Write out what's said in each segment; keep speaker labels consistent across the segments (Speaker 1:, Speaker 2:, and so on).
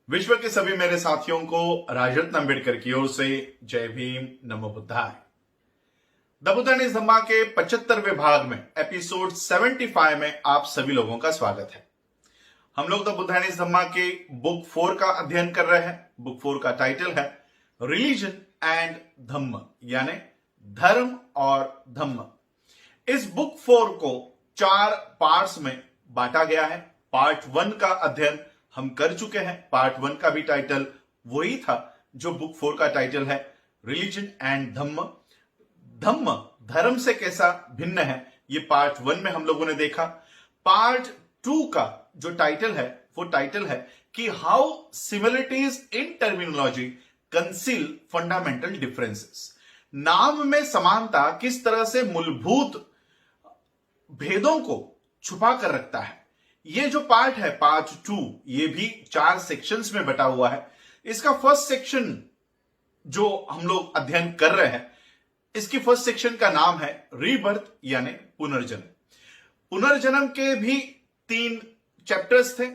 Speaker 1: विश्व के सभी मेरे साथियों को राजरत्न अम्बेडकर की ओर से जय भीम, नमो बुद्धाय। द बुद्ध इज धम्मा के 75वें भाग में एपिसोड 75 में आप सभी लोगों का स्वागत है। हम लोग द बुद्ध इज धम्मा के बुक 4 का अध्ययन कर रहे हैं। बुक 4 का टाइटल है रिलीजन एंड धम्म, यानी धर्म और धम्म। इस बुक 4 को 4 पार्ट्स में बांटा गया है। पार्ट 1 का अध्ययन हम कर चुके हैं। पार्ट 1 का भी टाइटल वही था जो बुक 4 का टाइटल है, रिलीजन एंड धम्म। धम्म धर्म से कैसा भिन्न है, ये पार्ट 1 में हम लोगों ने देखा। पार्ट 2 का जो टाइटल है वो टाइटल है कि how similarities in terminology conceal fundamental differences. नाम में समानता किस तरह से मूलभूत भेदों को छुपा कर रखता है। ये जो पार्ट है पार्ट 2, ये भी 4 सेक्शंस में बटा हुआ है। इसका फर्स्ट सेक्शन जो हम लोग अध्ययन कर रहे हैं, इसकी फर्स्ट सेक्शन का नाम है रीबर्थ, यानी पुनर्जन्म। पुनर्जन्म के भी 3 चैप्टर्स थे।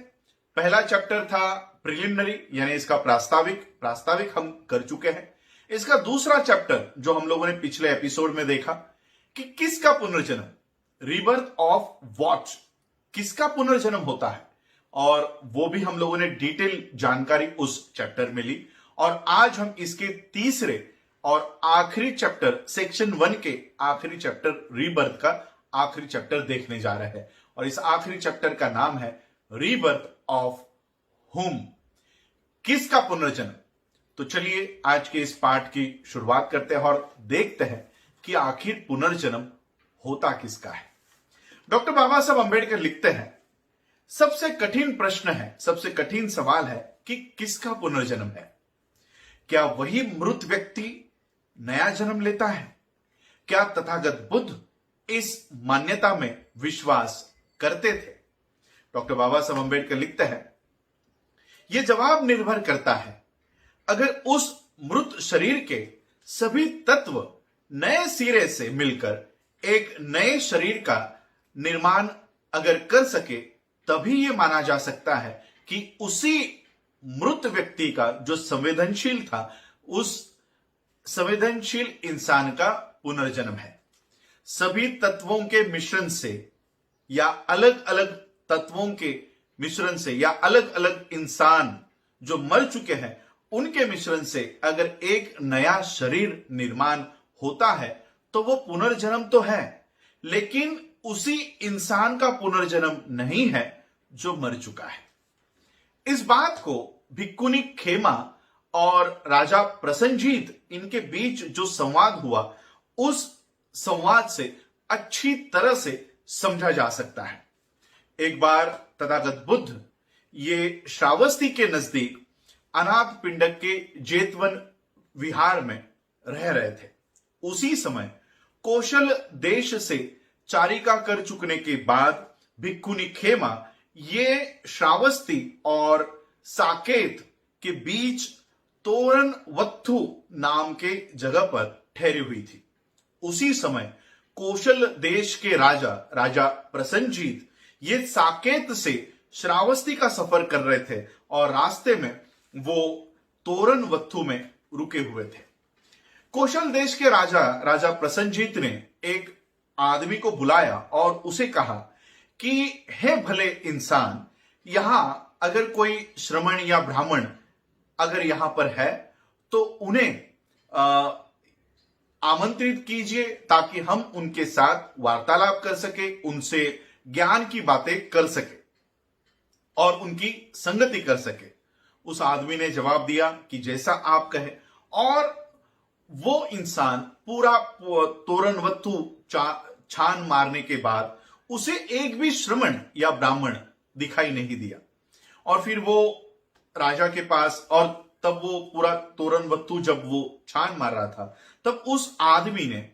Speaker 1: पहला चैप्टर था प्रिलिमिनरी, यानी इसका प्रास्ताविक हम कर चुके हैं। इसका दूसरा चैप्टर जो हम लोगों ने पिछले एपिसोड में देखा कि किसका पुनर्जन्म, रीबर्थ ऑफ व्हाट, किसका पुनर्जन्म होता है, और वो भी हम लोगों ने डिटेल जानकारी उस चैप्टर में ली। और आज हम इसके तीसरे और आखिरी चैप्टर, सेक्शन 1 के आखिरी चैप्टर रीबर्थ का आखिरी चैप्टर देखने जा रहे हैं। और इस आखिरी चैप्टर का नाम है रीबर्थ ऑफ हुम, किसका पुनर्जन्म। तो चलिए आज के इस पाठ की शुरुआत करते हैं और देखते हैं कि आखिर पुनर्जन्म होता किसका है। डॉक्टर बाबा साहब अम्बेडकर लिखते हैं, सबसे कठिन प्रश्न है, सबसे कठिन सवाल है कि किसका पुनर्जन्म है। क्या वही मृत व्यक्ति नया जन्म लेता है? क्या तथागत बुद्ध इस मान्यता में विश्वास करते थे? डॉक्टर बाबा साहब अम्बेडकर लिखते हैं, यह जवाब निर्भर करता है अगर उस मृत शरीर के सभी तत्व नए सिरे से मिलकर एक नए शरीर का निर्माण अगर कर सके, तभी यह माना जा सकता है कि उसी मृत व्यक्ति का जो संवेदनशील था, उस संवेदनशील इंसान का पुनर्जन्म है। सभी तत्वों के मिश्रण से या अलग अलग तत्वों के मिश्रण से या अलग अलग इंसान जो मर चुके हैं उनके मिश्रण से अगर एक नया शरीर निर्माण होता है तो वो पुनर्जन्म तो है, लेकिन उसी इंसान का पुनर्जन्म नहीं है जो मर चुका है। इस बात को भिक्खुनी खेमा और राजा प्रसन्नजीत, इनके बीच जो संवाद हुआ, उस संवाद से अच्छी तरह से समझा जा सकता है। एक बार तथागत बुद्ध ये श्रावस्ती के नजदीक अनाथ पिंडक के जेतवन विहार में रह रहे थे। उसी समय कौशल देश से चारिका कर चुकने के बाद भिक्खुनी खेमा ये श्रावस्ती और साकेत के बीच तोरण वत्थु नाम के जगह पर ठहरी हुई थी। उसी समय कौशल देश के राजा प्रसन्नजीत ये साकेत से श्रावस्ती का सफर कर रहे थे और रास्ते में वो तोरण वत्थु में रुके हुए थे। कौशल देश के राजा प्रसन्नजीत ने एक आदमी को बुलाया और उसे कहा कि हे भले इंसान, यहां अगर कोई श्रमण या ब्राह्मण अगर यहां पर है तो उन्हें आमंत्रित कीजिए ताकि हम उनके साथ वार्तालाप कर सके, उनसे ज्ञान की बातें कर सके और उनकी संगति कर सके। उस आदमी ने जवाब दिया कि जैसा आप कहें, और वो इंसान पूरा तोरणवत्थु छान मारने के बाद उसे एक भी श्रमण या ब्राह्मण दिखाई नहीं दिया। और फिर वो राजा के पास, और तब वो पूरा तोरणवत्थु जब वो छान मार रहा था, तब उस आदमी ने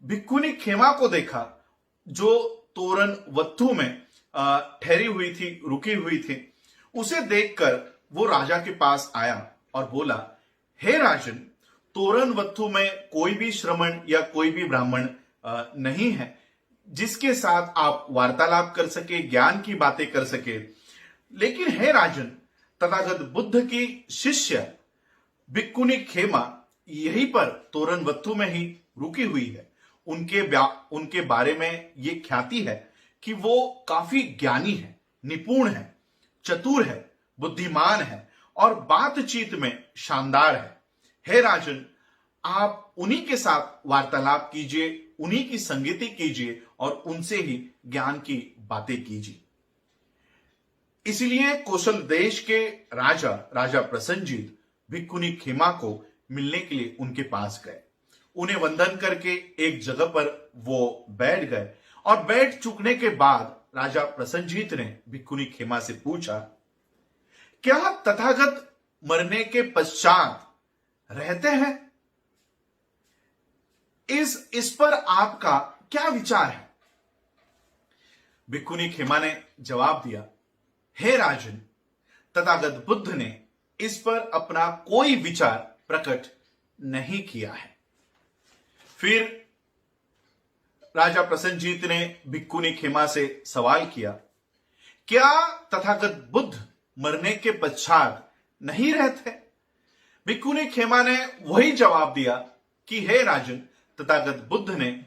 Speaker 1: भिक्खुनी खेमा को देखा जो तोरणवत्थु में ठहरी हुई थी, रुकी हुई थी। उसे देखकर वो राजा के पास आया और बोला, हे राजन, तोरणवत्थु में कोई भी श्रमण या कोई भी ब्राह्मण नहीं है जिसके साथ आप वार्तालाप कर सके, ज्ञान की बातें कर सके। लेकिन हे राजन, तथागत बुद्ध की शिष्य भिक्खुनी खेमा यहीं पर तोरणवत्थु में ही रुकी हुई है। उनके बारे में ये ख्याति है कि वो काफी ज्ञानी है, निपुण है, चतुर है, बुद्धिमान है और बातचीत में शानदार है। हे राजन, आप उन्हीं के साथ वार्तालाप कीजिए, उन्हीं की संगति कीजिए और उनसे ही ज्ञान की बातें कीजिए। इसलिए कौशल देश के राजा प्रसन्नजीत भिक्खुनी खेमा को मिलने के लिए उनके पास गए। उन्हें वंदन करके एक जगह पर वो बैठ गए और बैठ चुकने के बाद राजा प्रसन्नजीत ने भिक्खुनी खेमा से पूछा, क्या तथागत मरने के पश्चात रहते हैं? इस पर आपका क्या विचार है? भिक्खुनी खेमा ने जवाब दिया, हे राजन, तथागत बुद्ध ने इस पर अपना कोई विचार प्रकट नहीं किया है। फिर राजा प्रसन्नजीत ने भिक्खुनी खेमा से सवाल किया, क्या तथागत बुद्ध मरने के पश्चात नहीं रहते? भिक्खुनी खेमा ने वही जवाब दिया कि हे राजन, तथागत बुद्ध ने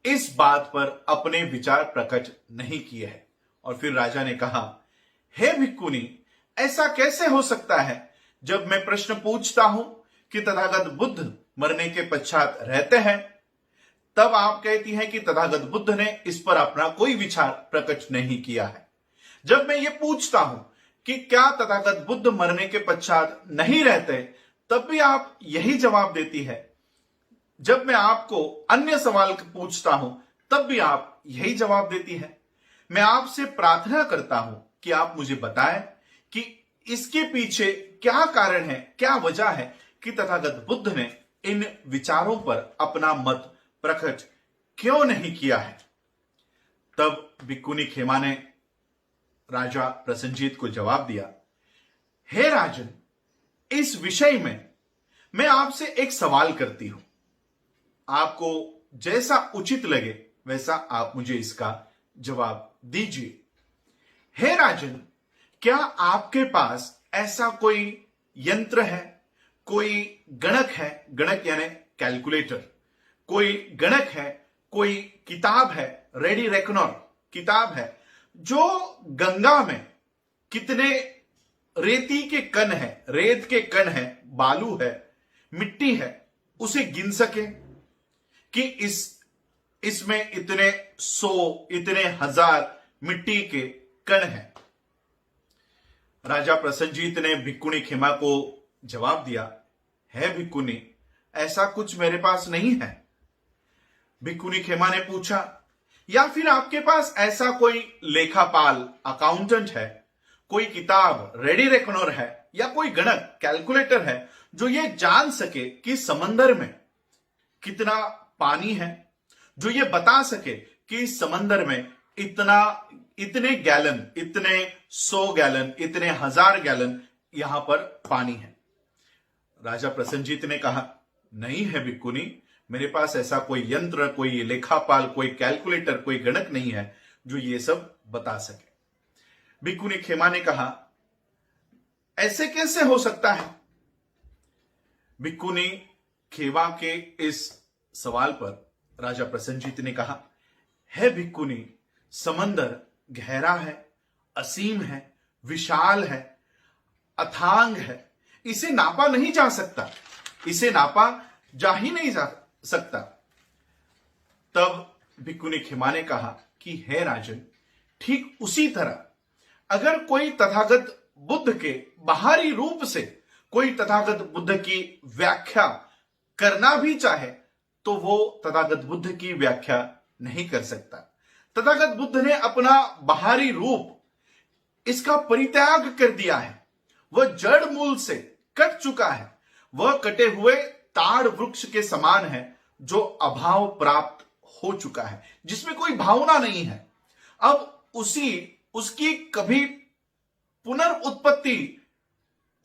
Speaker 1: इस बात पर अपने विचार प्रकट नहीं किए हैं। और फिर राजा ने कहा, हे भिक्खुनी, ऐसा कैसे हो सकता है? जब मैं प्रश्न पूछता हूं कि तथागत बुद्ध मरने के पश्चात रहते हैं, तब आप कहती हैं कि तथागत बुद्ध ने इस पर अपना कोई विचार प्रकट नहीं किया है। जब मैं ये पूछता हूं कि क्या तथागत बुद्ध मरने के पश्चात नहीं रहते, तब भी आप यही जवाब देती है। जब मैं आपको अन्य सवाल पूछता हूं, तब भी आप यही जवाब देती है। मैं आपसे प्रार्थना करता हूं कि आप मुझे बताएं कि इसके पीछे क्या कारण है, क्या वजह है कि तथागत बुद्ध ने इन विचारों पर अपना मत प्रकट क्यों नहीं किया है। तब भिक्खुनी खेमा ने राजा प्रसन्नजीत को जवाब दिया, हे राजन, इस विषय में मैं आपसे एक सवाल करती हूं। आपको जैसा उचित लगे वैसा आप मुझे इसका जवाब दीजिए। हे राजन, क्या आपके पास ऐसा कोई यंत्र है, कोई गणक है, गणक यानी कैलकुलेटर, कोई गणक है, कोई किताब है, रेडी रेकनर किताब है, जो गंगा में कितने रेती के कण है, रेत के कण है, बालू है, मिट्टी है, उसे गिन सके कि इसमें इतने 100, इतने 1000 मिट्टी के कण हैं? राजा प्रसन्नजीत ने भिक्खुनी खेमा को जवाब दिया, है भिक्खुनी, ऐसा कुछ मेरे पास नहीं है। भिक्खुनी खेमा ने पूछा, या फिर आपके पास ऐसा कोई लेखापाल, अकाउंटेंट है, कोई किताब, रेडी रेकनर है, या कोई गणक, कैलकुलेटर है, जो ये जान सके कि समंदर में कितना पानी है, जो ये बता सके कि इस समंदर में इतने गैलन, इतने 100 गैलन, इतने 1000 गैलन यहां पर पानी है? राजा प्रसन्नजीत ने कहा, नहीं है भिक्खुनी, मेरे पास ऐसा कोई यंत्र, कोई लेखापाल, कोई कैलकुलेटर, कोई गणक नहीं है जो ये सब बता सके। भिक्खुनी खेमा ने कहा, ऐसे कैसे हो सकता है? भिक्खुनी खेमा के इस सवाल पर राजा प्रसन्नजीत ने कहा, है भिक्खुनी, समंदर गहरा है, असीम है, विशाल है, अथांग है, इसे नापा नहीं जा सकता, इसे नापा जा ही नहीं जा सकता। तब भिक्खुनी खेमा ने कहा कि हे राजन, ठीक उसी तरह अगर कोई तथागत बुद्ध के बाहरी रूप से कोई तथागत बुद्ध की व्याख्या करना भी चाहे तो वो तथागत बुद्ध की व्याख्या नहीं कर सकता। तथागत बुद्ध ने अपना बाहरी रूप इसका परित्याग कर दिया है। वह जड़ मूल से कट चुका है। वह कटे हुए ताड़ वृक्ष के समान है जो अभाव प्राप्त हो चुका है, जिसमें कोई भावना नहीं है। अब उसकी कभी पुनर्उत्पत्ति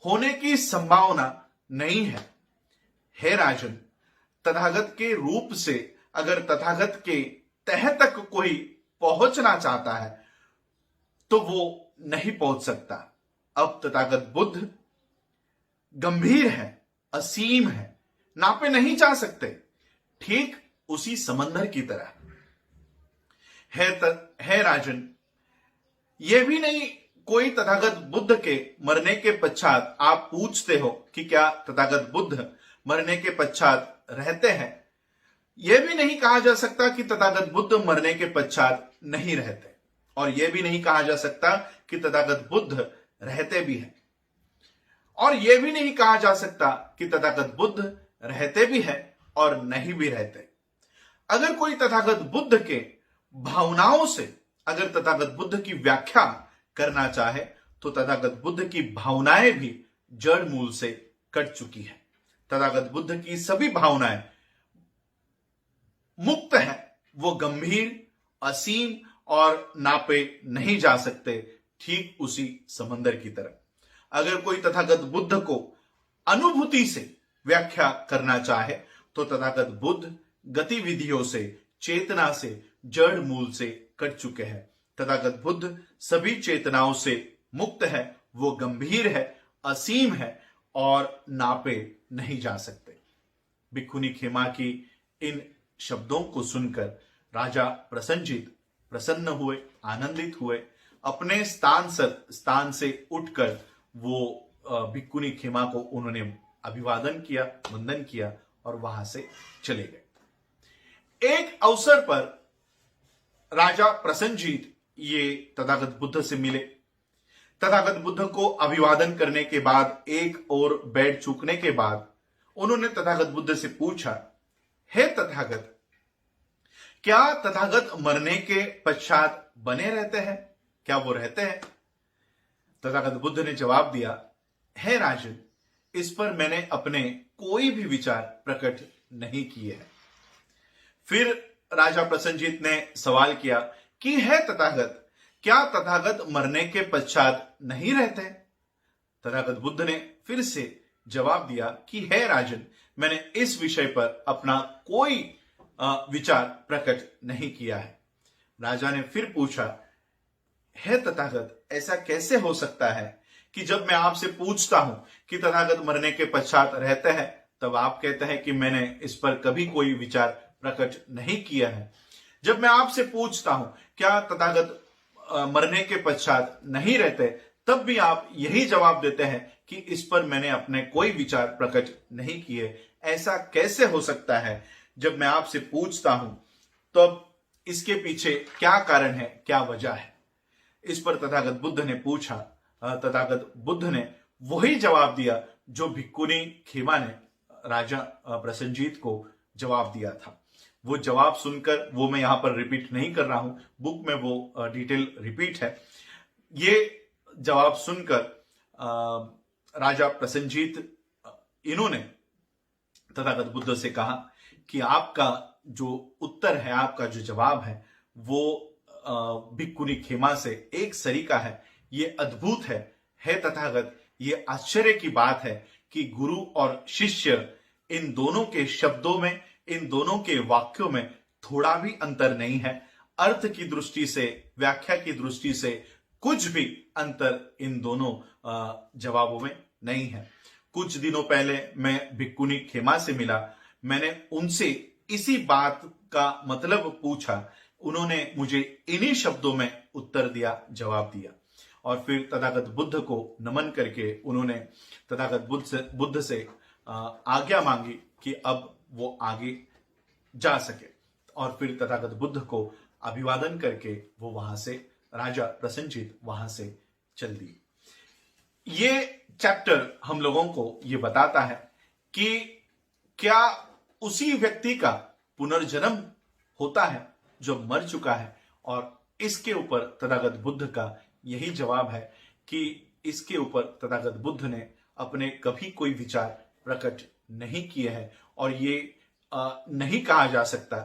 Speaker 1: होने की संभावना नहीं है। हे राजन, तथागत के रूप से अगर तथागत के तह तक कोई पहुंचना चाहता है तो वो नहीं पहुंच सकता। अब तथागत बुद्ध गंभीर है, असीम नापे नहीं जा सकते, ठीक उसी समंदर की तरह है राजन। यह भी नहीं कोई तथागत बुद्ध के मरने के पश्चात आप पूछते हो कि क्या तथागत बुद्ध मरने के पश्चात रहते हैं। यह भी नहीं कहा जा सकता कि तथागत बुद्ध मरने के पश्चात नहीं रहते, और यह भी नहीं कहा जा सकता कि तथागत बुद्ध रहते भी हैं, और यह भी नहीं कहा जा सकता कि तथागत बुद्ध रहते भी हैं और नहीं भी रहते। अगर कोई तथागत बुद्ध के भावनाओं से अगर तथागत बुद्ध की व्याख्या करना चाहे तो तथागत बुद्ध की भावनाएं भी जड़ मूल से कट चुकी है। तथागत बुद्ध की सभी भावनाएं मुक्त है, वो गंभीर, असीम और नापे नहीं जा सकते, ठीक उसी समंदर की तरह। अगर कोई तथागत बुद्ध को अनुभूति से व्याख्या करना चाहे तो तथागत बुद्ध गतिविधियों से, चेतना से, जड़ मूल से कट चुके हैं। तथागत बुद्ध सभी चेतनाओं से मुक्त है, वो गंभीर है, असीम है और नापे नहीं जा सकते। भिक्खुनी खेमा की इन शब्दों को सुनकर राजा प्रसन्नजीत प्रसन्न हुए, आनंदित हुए। अपने स्थान से उठकर वो भिक्खुनी खेमा को उन्होंने अभिवादन किया, वंदन किया और वहां से चले गए। एक अवसर पर राजा प्रसन्नजीत ये तथागत बुद्ध से मिले। तथागत बुद्ध को अभिवादन करने के बाद, एक और बैठ चूकने के बाद उन्होंने तथागत बुद्ध से पूछा, हे तथागत, क्या तथागत मरने के पश्चात बने रहते हैं? क्या वो रहते हैं? तथागत बुद्ध ने जवाब दिया, हे राजन, इस पर मैंने अपने कोई भी विचार प्रकट नहीं किए हैं। फिर राजा प्रसन्नजीत ने सवाल किया कि हे तथागत, क्या तथागत मरने के पश्चात नहीं रहते? तथागत बुद्ध ने फिर से जवाब दिया कि हे राजन, मैंने इस विषय पर अपना कोई विचार प्रकट नहीं किया है। राजा ने फिर पूछा, हे तथागत, ऐसा कैसे हो सकता है कि जब मैं आपसे पूछता हूं कि तथागत मरने के पश्चात रहते हैं, तब आप कहते हैं कि मैंने इस पर कभी कोई विचार प्रकट नहीं किया है। जब मैं आपसे पूछता हूं क्या तथागत मरने के पश्चात नहीं रहते, तब भी आप यही जवाब देते हैं कि इस पर मैंने अपने कोई विचार प्रकट नहीं किए। ऐसा कैसे हो सकता है? जब मैं आपसे पूछता हूं तब इसके पीछे क्या कारण है, क्या वजह है? इस पर तथागत बुद्ध ने पूछा। तथागत बुद्ध ने वही जवाब दिया जो भिक्खुनी खेमा ने राजा प्रसन्नजीत को जवाब दिया था। वो जवाब सुनकर, वो मैं यहां पर रिपीट नहीं कर रहा हूं, बुक में वो डिटेल रिपीट है। ये जवाब सुनकर राजा प्रसन्नजीत इन्होंने तथागत बुद्ध से कहा कि आपका जो उत्तर है, आपका जो जवाब है, वो भिक्खुनी खेमा से एक सरीका है। ये अद्भुत है। हे तथागत, ये आश्चर्य की बात है कि गुरु और शिष्य, इन दोनों के शब्दों में, इन दोनों के वाक्यों में थोड़ा भी अंतर नहीं है। अर्थ की दृष्टि से, व्याख्या की दृष्टि से कुछ भी अंतर इन दोनों जवाबों में नहीं है। कुछ दिनों पहले मैं भिक्खुनी खेमा से मिला। मैंने उनसे इसी बात का मतलब पूछा। उन्होंने मुझे इन्हीं शब्दों में उत्तर दिया, जवाब दिया। और फिर तथागत बुद्ध को नमन करके उन्होंने तथागत बुद्ध से आज्ञा मांगी कि अब वो आगे जा सके। और फिर तथागत बुद्ध को अभिवादन करके वो वहां से, राजा प्रसन्नजीत वहां से चल दिए। ये चैप्टर हम लोगों को ये बताता है कि क्या उसी व्यक्ति का पुनर्जन्म होता है जो मर चुका है, और इसके ऊपर तथागत बुद्ध का यही जवाब है कि इसके ऊपर तथागत बुद्ध ने अपने कभी कोई विचार प्रकट नहीं किए हैं। और ये नहीं कहा जा सकता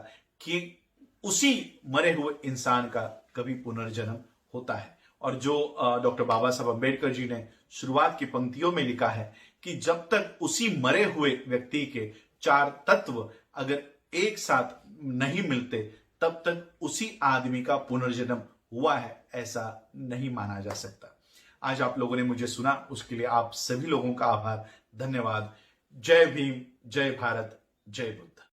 Speaker 1: कि उसी मरे हुए इंसान का कभी पुनर्जन्म होता है। और जो डॉक्टर बाबा साहब अम्बेडकर जी ने शुरुआत की पंक्तियों में लिखा है कि जब तक उसी मरे हुए व्यक्ति के चार तत्व अगर एक साथ नहीं मिलते, तब तक उसी आदमी का पुनर्जन्म हुआ है, ऐसा नहीं माना जा सकता। आज आप लोगों ने मुझे सुना, उसके लिए आप सभी लोगों का आभार, धन्यवाद। जय भीम, जय भारत, जय बुद्ध।